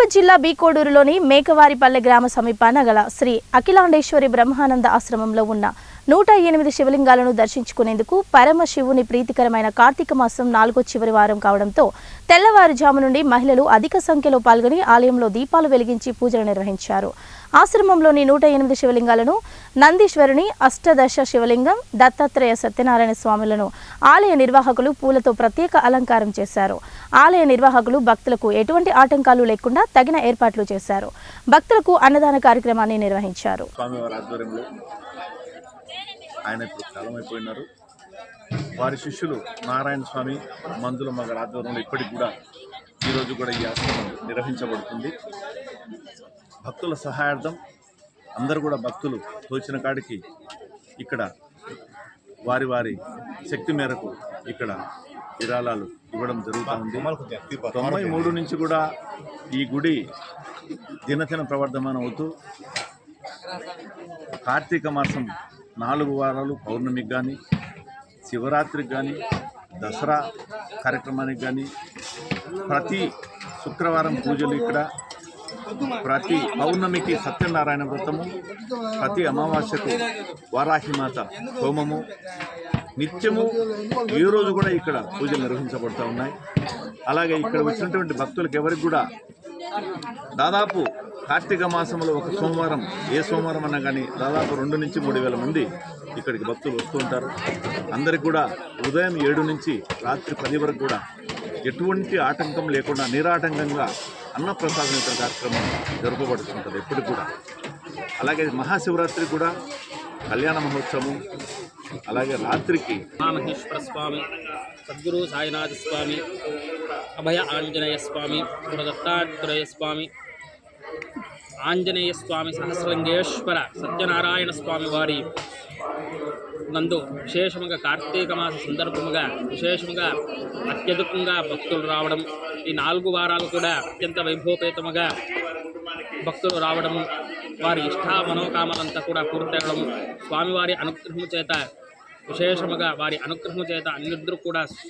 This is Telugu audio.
కడప జిల్లా బి కోడూరులోని మేకవారిపల్లె గ్రామ సమీపాన గల శ్రీ అఖిలాండేశ్వరి బ్రహ్మానంద ఆశ్రమంలో ఉన్న 108 శివలింగాలను దర్శించుకునేందుకు పరమశివుని ప్రీతికరమైన కార్తీక మాసం 4వ చివరి వారం కావడంతో తెల్లవారుజాము నుండి మహిళలు అధిక సంఖ్యలో పాల్గొని ఆలయంలో దీపాలు వెలిగించి పూజలు నిర్వహించారు. ఆశ్రమంలోని 108 శివలింగాలను నందీశ్వరుని అష్టదశ శివలింగం, దత్తాత్రేయ సత్యనారాయణ స్వాములను ఆలయ నిర్వాహకులు పూలతో ప్రత్యేక అలంకారం చేశారు. ఆలయ నిర్వాహకులు భక్తులకు ఎటువంటి ఆటంకాలు లేకుండా తగిన ఏర్పాట్లు చేశారు. భక్తులకు అన్నదాన కార్యక్రమాన్ని నిర్వహించారు. ఆయన ఇప్పుడు కాలమైపోయినారు. వారి శిష్యులు నారాయణ స్వామి, మందులమ్మ గారి ఆధ్వర్యంలో ఇప్పటికి కూడా ఈరోజు కూడా ఈ ఆశ్రమం నిర్వహించబడుతుంది. భక్తుల సహాయార్థం అందరూ కూడా భక్తులు తోచిన కాడికి ఇక్కడ వారి వారి శక్తి మేరకు ఇక్కడ విరాళాలు ఇవ్వడం జరుగుతూ ఉంది. 93 నుంచి కూడా ఈ గుడి దినదిన ప్రవర్ధమానం అవుతూ కార్తీక మాసం 4 వారాలు పౌర్ణమికి కానీ, శివరాత్రికి కానీ, దసరా కార్యక్రమానికి కానీ, ప్రతి శుక్రవారం పూజలు ఇక్కడ, ప్రతి పౌర్ణమికి సత్యనారాయణ వ్రతము, ప్రతి అమావాస్యకు వారాహిమాత హోమము, నిత్యము ఏ రోజు కూడా ఇక్కడ పూజలు నిర్వహించబడుతూ ఉన్నాయి. అలాగే ఇక్కడ వచ్చినటువంటి భక్తులకు ఎవరికి కూడా దాదాపు కార్తీక మాసంలో ఒక సోమవారం, ఏ సోమవారం అన్నా కానీ దాదాపు 2 నుంచి 3 వేల మంది ఇక్కడికి భక్తులు వస్తూ ఉంటారు. అందరికి కూడా ఉదయం 7 నుంచి రాత్రి 10 వరకు కూడా ఎటువంటి ఆటంకం లేకుండా నిరాటంకంగా అన్నప్రసాద వితరణ కార్యక్రమం జరపబడుతుంటుంది ఎప్పటికి కూడా. అలాగే మహాశివరాత్రి కూడా కళ్యాణ మహోత్సవం, అలాగే రాత్రికి మహేశ్వర స్వామి, సద్గురు సాయినాథ స్వామి, అభయ ఆంజనేయ స్వామి, దత్తాత్రేయ స్వామి, ఆంజనేయ స్వామి, సహస్రలింగేశ్వర సత్యనారాయణ స్వామి వారి నందు విశేషముగా కార్తీక మాస సందర్భముగా విశేషముగా అత్యధికంగా భక్తులు రావడం, ఈ 4 వారాలు కూడా అత్యంత వైభవపేతముగా భక్తులు రావడము, వారి ఇష్ట మనోకామలంతా కూడా పూర్తవడము, స్వామివారి అనుగ్రహము చేత విశేషముగా వారి అనుగ్రహము చేత అన్నిద్దరూ కూడా